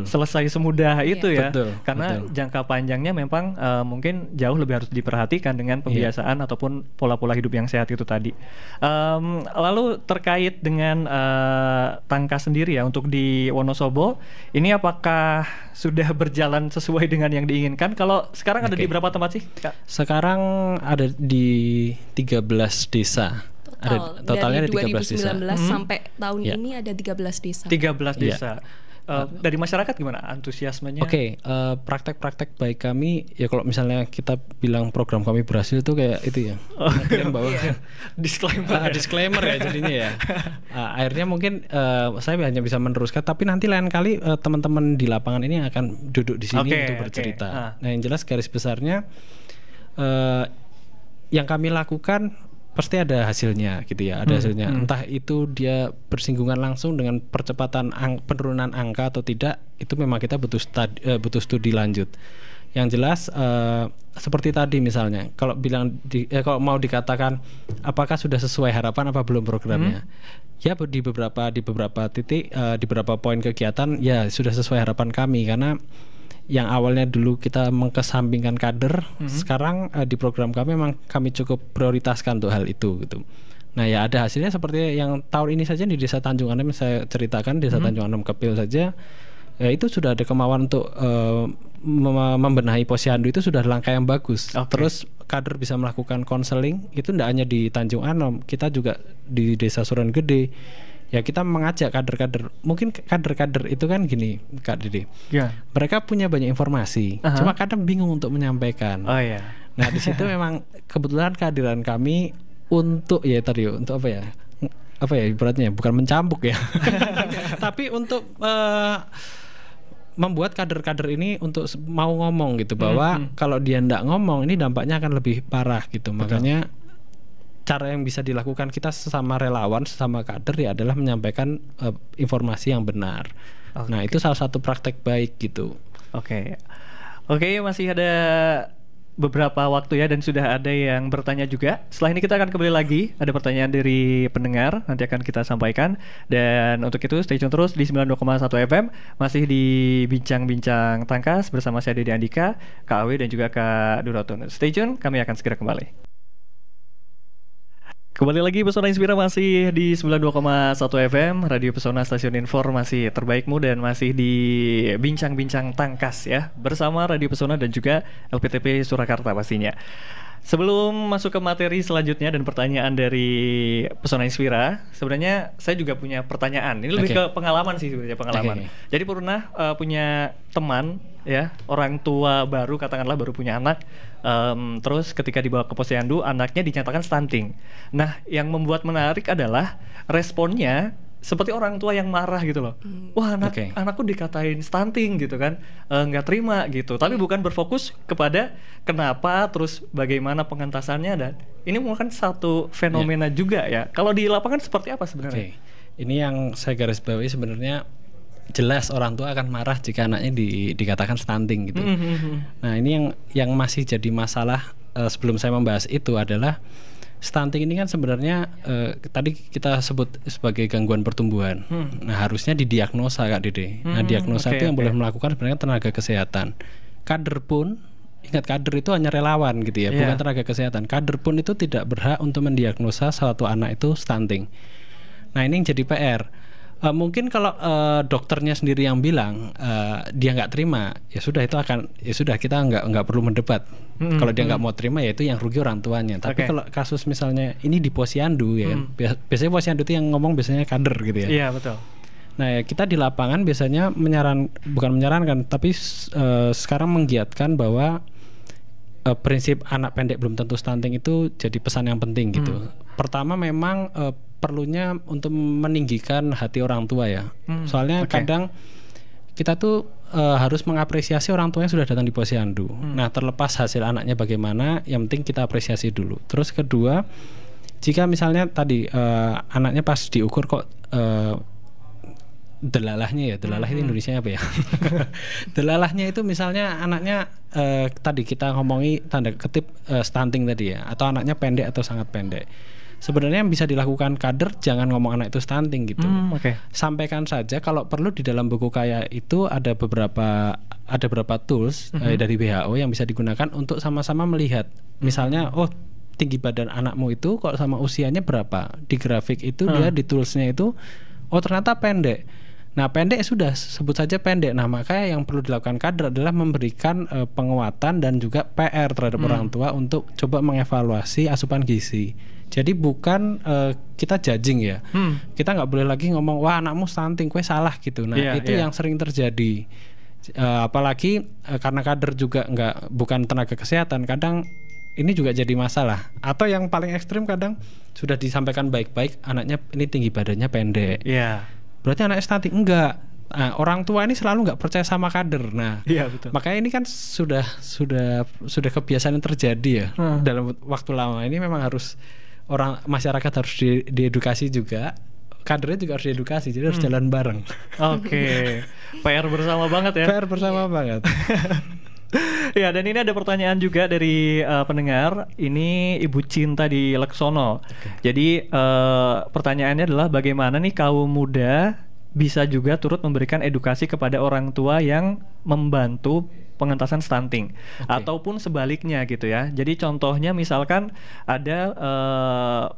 selesai semudah itu ya. Karena jangka panjangnya memang mungkin jauh lebih harus diperhatikan dengan pembiasaan ataupun pola-pola hidup yang sehat itu tadi. Lalu terkait dengan Tangkas sendiri ya, untuk di Wonosobo ini apakah sudah berjalan sesuai dengan yang diinginkan? Kalau sekarang ada di berapa tempat sih, Kak? Sekarang ada di 13 desa. Totalnya dari 2019 sampai tahun ini ada 13 desa. 13 desa. Dari masyarakat gimana antusiasmenya? Praktek-praktek baik kami ya, kalau misalnya kita bilang program kami berhasil tuh kayak itu ya, disclaimer ya jadinya ya. Akhirnya mungkin saya hanya bisa meneruskan, tapi nanti lain kali teman-teman di lapangan ini akan duduk di sini untuk bercerita. Nah yang jelas garis besarnya yang kami lakukan pasti ada hasilnya gitu ya, ada hasilnya. Entah itu dia bersinggungan langsung dengan percepatan penurunan angka atau tidak, itu memang kita butuh studi lanjut. Yang jelas seperti tadi misalnya, kalau kalau mau dikatakan apakah sudah sesuai harapan apa belum programnya, ya di beberapa titik, di beberapa poin kegiatan ya sudah sesuai harapan kami, karena yang awalnya dulu kita mengkesampingkan kader, sekarang di program kami memang kami cukup prioritaskan untuk hal itu gitu. Nah ya ada hasilnya seperti yang tahun ini saja di Desa Tanjung Anem saya ceritakan, Desa Tanjung Anem Kepil saja, ya itu sudah ada kemauan untuk membenahi posyandu, itu sudah langkah yang bagus. Terus kader bisa melakukan konseling, itu tidak hanya di Tanjung Anem, kita juga di Desa Suran Gede. Ya kita mengajak kader-kader, mungkin kader-kader itu kan gini Kak Dede, mereka punya banyak informasi, cuma kadang bingung untuk menyampaikan. Nah di situ memang kebetulan kehadiran kami untuk untuk apa ya ibaratnya bukan mencambuk ya, tapi untuk membuat kader-kader ini untuk mau ngomong gitu, bahwa kalau dia ndak ngomong ini dampaknya akan lebih parah gitu. Makanya cara yang bisa dilakukan kita sesama relawan, sesama kader ya adalah menyampaikan informasi yang benar. Nah itu salah satu praktek baik gitu. Oke, masih ada beberapa waktu ya, dan sudah ada yang bertanya juga. Setelah ini kita akan kembali lagi, ada pertanyaan dari pendengar, nanti akan kita sampaikan. Dan untuk itu stay tune terus di 92,1 FM, masih di Bincang-Bincang Tangkas bersama saya Dede Andika, Kak Awe dan juga Kak Durotun. Stay tune, kami akan segera kembali. Kembali lagi Pesona Inspira masih di 92,1 FM Radio Pesona Stasiun Informasi terbaikmu dan masih di bincang-bincang tangkas ya bersama Radio Pesona dan juga LPTP Surakarta pastinya. Sebelum masuk ke materi selanjutnya dan pertanyaan dari Pesona Inspira, sebenarnya saya juga punya pertanyaan. Ini lebih ke pengalaman sih sebenarnya pengalaman. Jadi pernah punya teman ya, orang tua baru katakanlah baru punya anak. Terus ketika dibawa ke posyandu anaknya dinyatakan stunting. Nah yang membuat menarik adalah responnya seperti orang tua yang marah gitu loh. Wah anakku dikatain stunting gitu kan, nggak terima gitu. Tapi bukan berfokus kepada kenapa terus bagaimana pengentasannya, dan ini merupakan satu fenomena juga ya. Kalau di lapangan seperti apa sebenarnya? Ini yang saya garis bawahi sebenarnya. Jelas orang tua akan marah jika anaknya dikatakan stunting gitu. Nah ini yang masih jadi masalah sebelum saya membahas itu adalah stunting ini kan sebenarnya tadi kita sebut sebagai gangguan pertumbuhan. Nah harusnya didiagnosa Kak Dede. Nah diagnosa itu yang boleh melakukan sebenarnya tenaga kesehatan. Kader pun, ingat kader itu hanya relawan gitu ya, bukan tenaga kesehatan. Kader pun itu tidak berhak untuk mendiagnosa suatu anak itu stunting. Nah ini yang jadi PR. Mungkin kalau dokternya sendiri yang bilang dia nggak terima, ya sudah itu akan kita nggak perlu mendebat. Kalau dia nggak mau terima, ya itu yang rugi orang tuanya. Tapi kalau kasus misalnya ini di posyandu ya kan, biasanya posyandu itu yang ngomong biasanya kader gitu ya. Iya betul. Nah ya, kita di lapangan biasanya bukan menyarankan, tapi sekarang menggiatkan bahwa prinsip anak pendek belum tentu stunting itu jadi pesan yang penting gitu. Pertama memang perlunya untuk meninggikan hati orang tua ya. Soalnya kadang kita tuh harus mengapresiasi orang tua yang sudah datang di posyandu. Nah terlepas hasil anaknya bagaimana, yang penting kita apresiasi dulu. Terus kedua, jika misalnya tadi anaknya pas diukur kok delalahnya ya, delalah itu Indonesia apa ya? Delalahnya itu misalnya anaknya tadi kita ngomongi tanda kutip stunting tadi ya, atau anaknya pendek atau sangat pendek. Sebenarnya yang bisa dilakukan kader, jangan ngomong anak itu stunting gitu. Sampaikan saja kalau perlu di dalam buku kayak itu ada beberapa tools dari WHO yang bisa digunakan untuk sama-sama melihat. Misalnya, oh tinggi badan anakmu itu kok sama usianya berapa? Di grafik itu dia di toolsnya itu, oh ternyata pendek. Nah pendek sudah sebut saja pendek. Nah makanya yang perlu dilakukan kader adalah memberikan penguatan dan juga PR terhadap orang tua untuk coba mengevaluasi asupan gizi. Jadi bukan kita judging ya. Kita nggak boleh lagi ngomong wah anakmu stunting, kue salah gitu. Nah itu yang sering terjadi. Apalagi karena kader juga bukan tenaga kesehatan, kadang ini juga jadi masalah. Atau yang paling ekstrim kadang sudah disampaikan baik-baik, anaknya ini tinggi badannya pendek. Berarti anaknya stunting, enggak. Nah, orang tua ini selalu nggak percaya sama kader. Nah, betul. Makanya ini kan sudah kebiasaan yang terjadi ya. Dalam waktu lama ini memang harus masyarakat harus diedukasi juga. Kadernya juga harus diedukasi, jadi harus jalan bareng. PR bersama banget ya. PR bersama banget. Ya, dan ini ada pertanyaan juga dari pendengar. Ini Ibu Cinta di Laksono. Jadi pertanyaannya adalah bagaimana nih kaum muda bisa juga turut memberikan edukasi kepada orang tua yang membantu pengentasan stunting, ataupun sebaliknya gitu ya. Jadi contohnya misalkan ada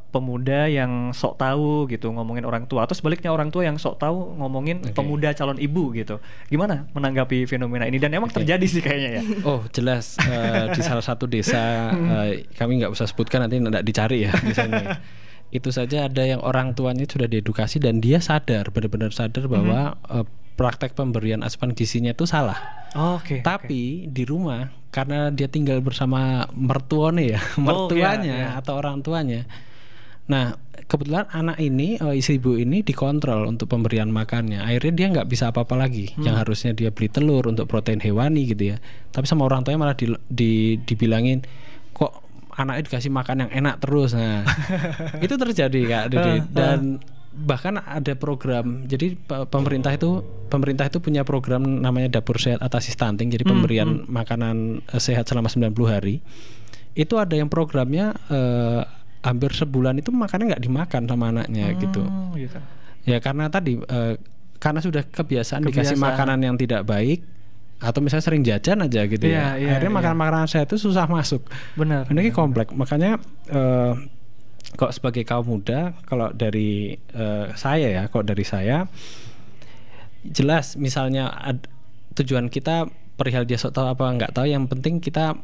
pemuda yang sok tahu gitu ngomongin orang tua, atau sebaliknya orang tua yang sok tahu ngomongin pemuda calon ibu gitu. Gimana menanggapi fenomena ini? Dan emang terjadi sih kayaknya ya. Oh jelas di salah satu desa kami nggak usah sebutkan nanti nggak dicari ya misalnya. Itu saja ada yang orang tuanya sudah diedukasi dan dia sadar, benar-benar sadar bahwa praktek pemberian asupan gizinya itu salah. Tapi di rumah karena dia tinggal bersama mertuanya atau orang tuanya. Nah kebetulan anak ini, si ibu ini dikontrol untuk pemberian makannya. Akhirnya dia nggak bisa apa-apa lagi. Yang harusnya dia beli telur untuk protein hewani gitu ya. Tapi sama orang tuanya malah dibilangin kok anaknya dikasih makan yang enak terus. Nah itu terjadi Kak Dede. Dan bahkan ada program, jadi pemerintah itu punya program namanya Dapur Sehat Atasi Stunting. Jadi pemberian makanan sehat selama 90 hari. Itu ada yang programnya hampir sebulan itu makannya nggak dimakan sama anaknya gitu. Ya karena tadi karena sudah kebiasaan dikasih makanan yang tidak baik, atau misalnya sering jajan aja gitu akhirnya makanan-makanan sehat itu susah masuk. Benar. Ini kompleks. Makanya kok sebagai kaum muda, kalau dari saya jelas misalnya tujuan kita perihal dia sok tahu apa nggak tahu, yang penting kita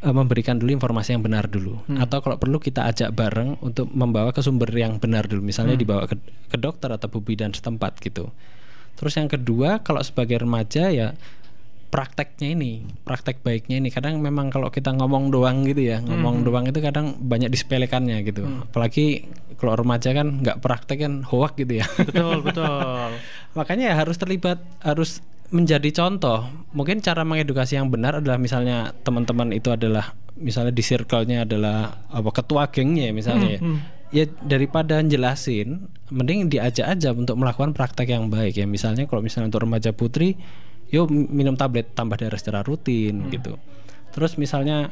memberikan dulu informasi yang benar dulu, atau kalau perlu kita ajak bareng untuk membawa ke sumber yang benar dulu, misalnya dibawa ke dokter atau bidan setempat gitu. Terus yang kedua, kalau sebagai remaja ya praktek baiknya ini kadang memang kalau kita ngomong doang gitu ya, ngomong doang itu kadang banyak disepelekannya gitu. Apalagi kalau remaja kan nggak praktek kan hoak gitu ya. Betul. Makanya ya harus terlibat, harus menjadi contoh. Mungkin cara mengedukasi yang benar adalah misalnya teman-teman itu adalah misalnya di circle-nya adalah ketua gengnya misalnya. Ya daripada jelasin, mending diajak aja untuk melakukan praktek yang baik ya. Misalnya kalau misalnya untuk remaja putri, yuk minum tablet tambah darah secara rutin gitu. Terus misalnya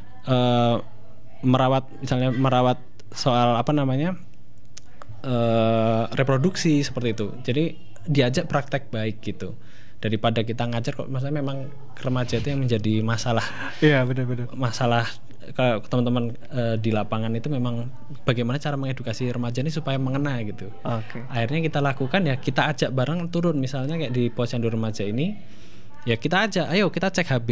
merawat soal reproduksi seperti itu. Jadi diajak praktek baik gitu. Daripada kita ngajar kok, maksudnya memang remaja itu yang menjadi masalah. Iya, benar-benar. Masalah kalau teman-teman di lapangan itu memang bagaimana cara mengedukasi remaja ini supaya mengena gitu. Akhirnya kita lakukan ya, kita ajak bareng turun, misalnya kayak di posyandu remaja ini. Ya kita aja, ayo kita cek HB.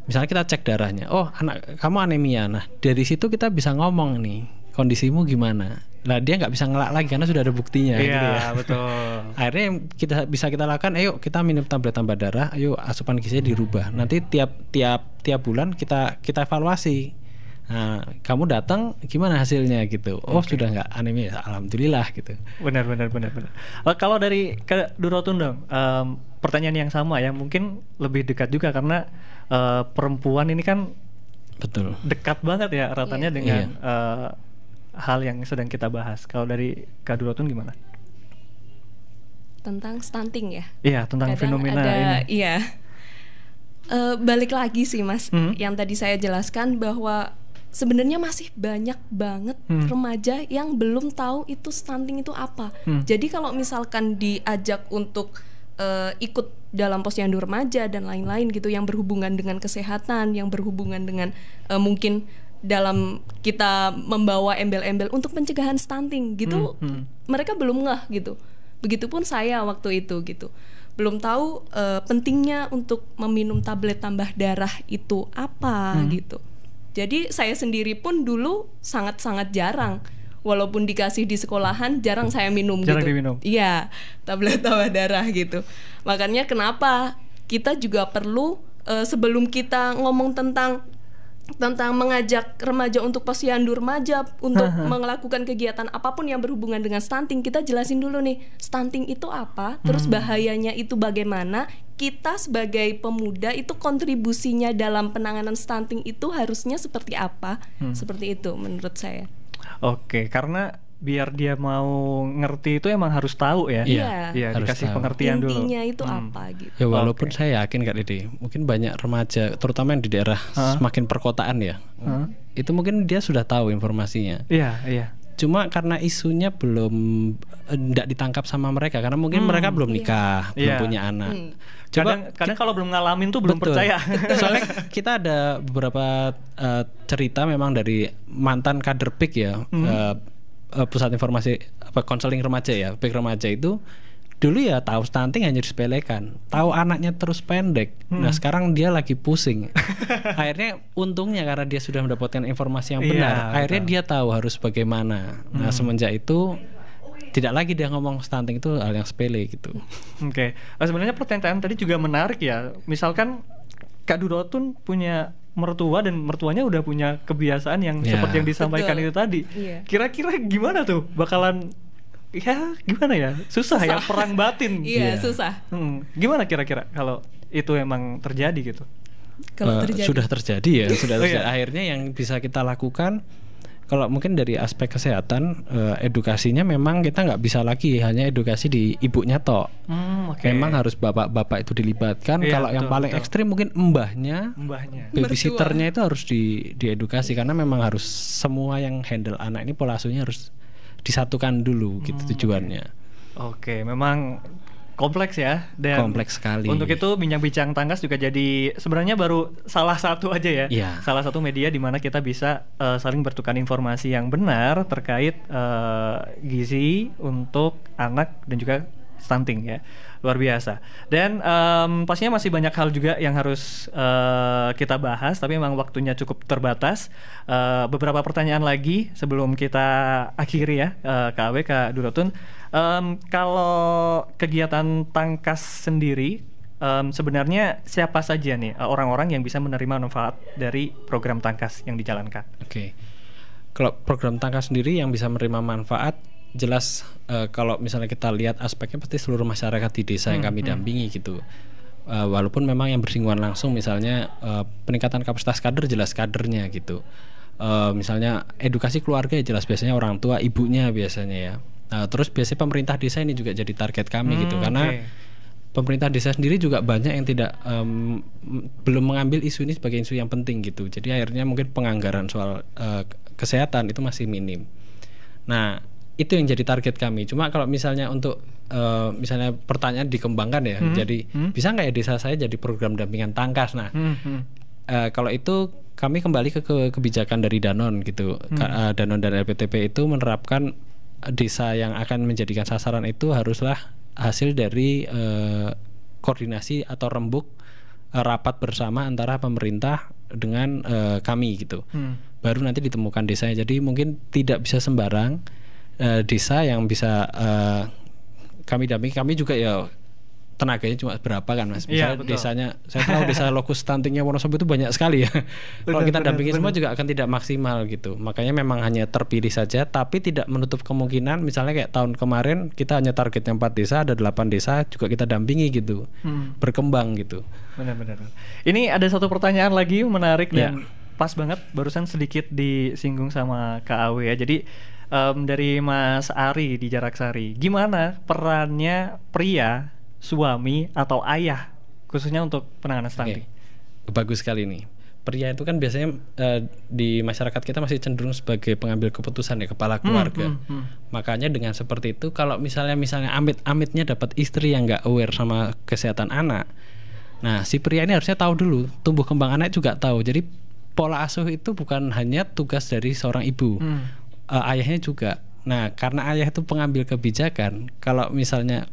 Misalnya kita cek darahnya. Oh, anak kamu anemia. Nah dari situ kita bisa ngomong nih, kondisimu gimana. Nah dia nggak bisa ngelak lagi karena sudah ada buktinya. Iya, gitu ya. Betul. Akhirnya yang kita lakukan, ayo kita minum tablet tambah darah. Ayo asupan gizinya dirubah. Nanti tiap bulan kita evaluasi. Nah, kamu datang gimana hasilnya gitu. Oh sudah nggak anemia, alhamdulillah gitu. Benar. Kalau dari Kak Durotun dong, pertanyaan yang sama ya, mungkin lebih dekat juga karena perempuan ini kan betul dekat banget ya ratanya dengan hal yang sedang kita bahas. Kalau dari Kak Durotun gimana? Tentang stunting ya? Iya, tentang kadang fenomena ini. Iya. Balik lagi sih Mas, yang tadi saya jelaskan bahwa sebenarnya masih banyak banget remaja yang belum tahu itu stunting itu apa. Jadi kalau misalkan diajak untuk ikut dalam posyandu remaja dan lain-lain gitu yang berhubungan dengan kesehatan, yang berhubungan dengan mungkin dalam kita membawa embel-embel untuk pencegahan stunting gitu, mereka belum ngeh gitu. Begitupun saya waktu itu gitu, belum tahu pentingnya untuk meminum tablet tambah darah itu apa gitu. Jadi saya sendiri pun dulu sangat-sangat jarang, walaupun dikasih di sekolahan jarang saya minum. Jarang gitu. diminum. Iya, tablet tambah darah gitu. Makanya kenapa kita juga perlu sebelum kita ngomong tentang mengajak remaja untuk posyandu remaja untuk melakukan kegiatan apapun yang berhubungan dengan stunting, kita jelasin dulu nih stunting itu apa, terus bahayanya itu bagaimana, kita sebagai pemuda itu kontribusinya dalam penanganan stunting itu harusnya seperti apa, seperti itu menurut saya. Oke, karena biar dia mau ngerti itu emang harus tahu ya. Iya, harus dikasih tahu pengertian dulu. Intinya itu apa gitu. Ya walaupun saya yakin Kak Dede, mungkin banyak remaja terutama yang di daerah semakin perkotaan ya. Itu mungkin dia sudah tahu informasinya. Iya. Cuma karena isunya belum tidak ditangkap sama mereka karena mungkin mereka belum nikah, belum punya anak. Kadang kalau belum ngalamin tuh belum percaya. Soalnya kita ada beberapa cerita memang dari mantan kader PIK ya. Pusat informasi konseling remaja ya, PIK remaja itu dulu ya tahu stunting hanya disepelekan, tahu anaknya terus pendek. Nah sekarang dia lagi pusing. Akhirnya untungnya karena dia sudah mendapatkan informasi yang benar, akhirnya dia tahu harus bagaimana. Nah semenjak itu tidak lagi dia ngomong stunting itu hal yang sepele gitu. Oke. Sebenarnya pertanyaan tadi juga menarik ya. Misalkan Kak Durotun punya mertua dan mertuanya udah punya kebiasaan yang seperti yang disampaikan itu tadi. Kira-kira gimana tuh bakalan gimana ya? Susah ya, perang batin. Susah. Gimana kira-kira kalau itu emang terjadi gitu? Kalau terjadi. Sudah terjadi ya, sudah terjadi. Akhirnya yang bisa kita lakukan kalau mungkin dari aspek kesehatan, edukasinya memang kita nggak bisa lagi hanya edukasi di ibunya tok. Memang harus bapak-bapak itu dilibatkan. Kalau yang paling ekstrim mungkin mbahnya, babysitternya itu harus diedukasi karena memang harus semua yang handle anak ini pola asuhnya harus disatukan dulu gitu tujuannya. Oke, memang kompleks ya, dan kompleks sekali. Untuk itu bincang-bincang tangkas juga jadi sebenarnya baru salah satu aja ya, salah satu media di mana kita bisa saling bertukar informasi yang benar terkait gizi untuk anak dan juga stunting ya, luar biasa. Dan pastinya masih banyak hal juga yang harus kita bahas, tapi memang waktunya cukup terbatas. Beberapa pertanyaan lagi sebelum kita akhiri ya, Kak Awe, Kak Durotun. Kalau kegiatan tangkas sendiri, sebenarnya siapa saja nih orang-orang yang bisa menerima manfaat dari program tangkas yang dijalankan? Oke. Kalau program tangkas sendiri yang bisa menerima manfaat, jelas kalau misalnya kita lihat aspeknya pasti seluruh masyarakat di desa yang kami dampingi gitu. Walaupun memang yang bersinggungan langsung misalnya peningkatan kapasitas kader, jelas kadernya gitu. Misalnya edukasi keluarga, jelas biasanya orang tua, ibunya biasanya ya. Terus biasanya pemerintah desa ini juga jadi target kami gitu, karena pemerintah desa sendiri juga banyak yang tidak belum mengambil isu ini sebagai isu yang penting gitu. Jadi akhirnya mungkin penganggaran soal kesehatan itu masih minim. Nah, itu yang jadi target kami. Cuma kalau misalnya untuk misalnya pertanyaan dikembangkan ya, jadi bisa nggak ya desa saya jadi program dampingan tangkas? Nah, kalau itu kami kembali ke kebijakan dari Danon gitu. Danon dan LPTP itu menerapkan desa yang akan menjadikan sasaran itu haruslah hasil dari koordinasi atau rembuk rapat bersama antara pemerintah dengan kami gitu. Baru nanti ditemukan desanya. Jadi mungkin tidak bisa sembarang desa yang bisa kami dampingi. Kami juga ya tenaganya cuma berapa kan Mas. Misalnya desanya, saya tahu desa lokus stuntingnya Wonosobo itu banyak sekali ya. Kalau kita dampingi semua juga akan tidak maksimal gitu. Makanya memang hanya terpilih saja, tapi tidak menutup kemungkinan misalnya kayak tahun kemarin kita hanya targetnya 4 desa, ada 8 desa juga kita dampingi gitu. Berkembang gitu. Benar-benar. Ini ada satu pertanyaan lagi menarik dan pas banget barusan sedikit disinggung sama Kak Awe ya. Jadi dari Mas Ari di Jaraksari, gimana perannya pria, suami atau ayah khususnya untuk penanganan stunting? Bagus sekali nih. Pria itu kan biasanya di masyarakat kita masih cenderung sebagai pengambil keputusan ya, kepala keluarga. Makanya dengan seperti itu, kalau misalnya amit-amitnya dapat istri yang nggak aware sama kesehatan anak, nah si pria ini harusnya tahu dulu, tumbuh kembang anak juga tahu. Jadi pola asuh itu bukan hanya tugas dari seorang ibu, ayahnya juga. Nah, karena ayah itu pengambil kebijakan, kalau misalnya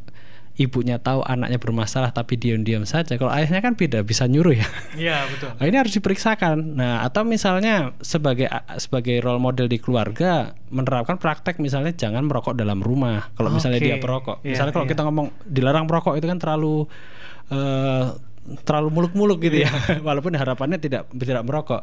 ibunya tahu anaknya bermasalah tapi diam-diam saja, kalau ayahnya kan beda, bisa nyuruh ya. Iya, betul. Nah, ini harus diperiksakan. Nah, atau misalnya sebagai role model di keluarga menerapkan praktek misalnya jangan merokok dalam rumah. Kalau misalnya dia perokok, misalnya kalau kita ngomong dilarang merokok itu kan terlalu muluk-muluk gitu ya. Walaupun harapannya tidak merokok.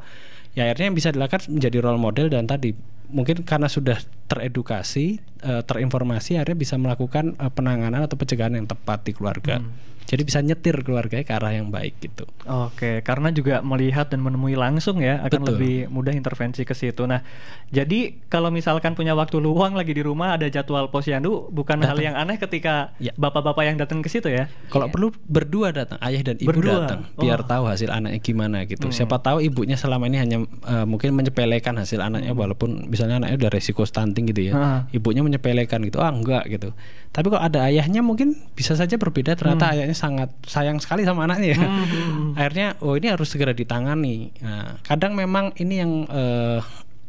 Ya akhirnya yang bisa dilakukan menjadi role model, dan tadi mungkin karena sudah teredukasi, terinformasi, akhirnya bisa melakukan penanganan atau pencegahan yang tepat di keluarga. Jadi bisa nyetir keluarganya ke arah yang baik gitu. Oke, karena juga melihat dan menemui langsung ya akan lebih mudah intervensi ke situ. Nah, jadi kalau misalkan punya waktu luang lagi di rumah ada jadwal posyandu, bukan hal yang aneh ketika bapak-bapak yang datang ke situ ya. Kalau perlu berdua datang, ayah dan ibu datang, biar tahu hasil anaknya gimana gitu. Siapa tahu ibunya selama ini hanya mungkin menyepelekan hasil anaknya, walaupun misalnya anaknya udah resiko stunting gitu ya. Ibunya menyepelekan gitu, enggak gitu. Tapi kalau ada ayahnya mungkin bisa saja berbeda, ternyata ayahnya sangat sayang sekali sama anaknya ya. Akhirnya ini harus segera ditangani. Nah, kadang memang ini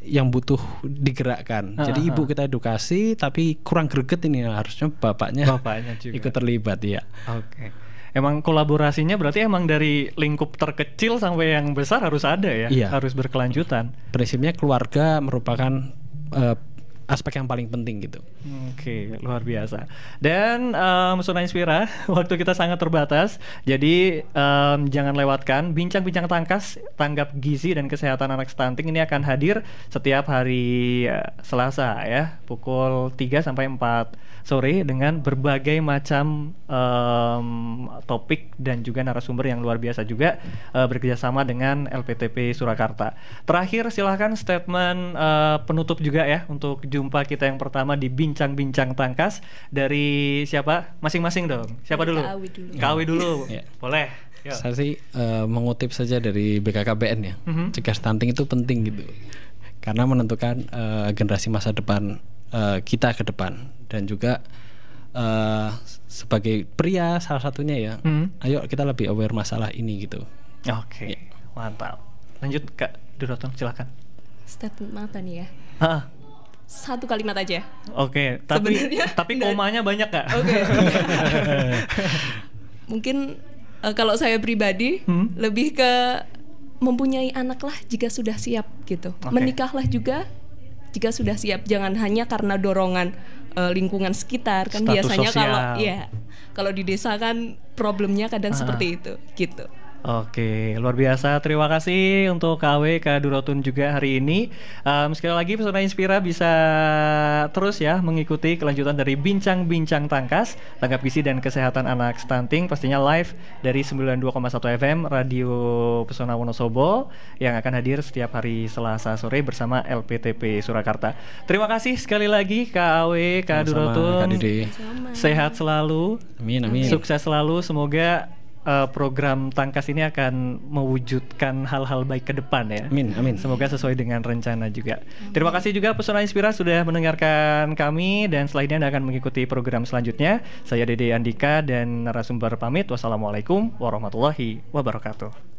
yang butuh digerakkan. Jadi ibu kita edukasi tapi kurang greget, ini harusnya bapaknya juga ikut terlibat ya. Oke. Emang kolaborasinya berarti emang dari lingkup terkecil sampai yang besar harus ada ya, harus berkelanjutan. Prinsipnya keluarga merupakan aspek yang paling penting gitu. Oke, luar biasa. Dan Sobat Inspira, waktu kita sangat terbatas, jadi jangan lewatkan bincang-bincang tangkas tanggap gizi dan kesehatan anak stunting. Ini akan hadir setiap hari Selasa ya, pukul 3 sampai 4 sore dengan berbagai macam topik dan juga narasumber yang luar biasa juga, bekerjasama dengan LPTP Surakarta. Terakhir silahkan statement penutup juga ya untuk jumpa kita yang pertama di bincang-bincang tangkas dari siapa masing-masing dong. Siapa dulu? Kak Awi dulu. Boleh. Yo. Saya sih mengutip saja dari BKKBN ya. Cegah stunting itu penting gitu. Karena menentukan generasi masa depan kita ke depan, dan juga sebagai pria salah satunya ya, ayo kita lebih aware masalah ini gitu. Oke, mantap. Lanjut Kak Duroton, silakan. Statement apa nih ya? Satu kalimat aja. Oke, tapi komanya banyak Kak. Oke. Mungkin kalau saya pribadi lebih ke mempunyai anak lah jika sudah siap gitu. Menikahlah juga jika sudah siap. Jangan hanya karena dorongan lingkungan sekitar kan. Status biasanya sosial. kalau di desa kan problemnya kadang seperti itu gitu. Oke, luar biasa. Terima kasih untuk KW, Kak Durotun juga hari ini. Sekali lagi Pesona Inspira bisa terus ya mengikuti kelanjutan dari Bincang-Bincang Tangkas, Tanggap Gizi dan Kesehatan Anak Stunting, pastinya live dari 92,1 FM Radio Pesona Wonosobo yang akan hadir setiap hari Selasa sore bersama LPTP Surakarta. Terima kasih sekali lagi KW, Kak Durotun. Sehat selalu. Amin. Sukses selalu. Semoga program Tangkas ini akan mewujudkan hal-hal baik ke depan ya. Amin. Semoga sesuai dengan rencana juga. Terima kasih juga Pesona Inspira sudah mendengarkan kami dan setelah ini Anda akan mengikuti program selanjutnya. Saya Dede Andika dan narasumber pamit. Wassalamualaikum warahmatullahi wabarakatuh.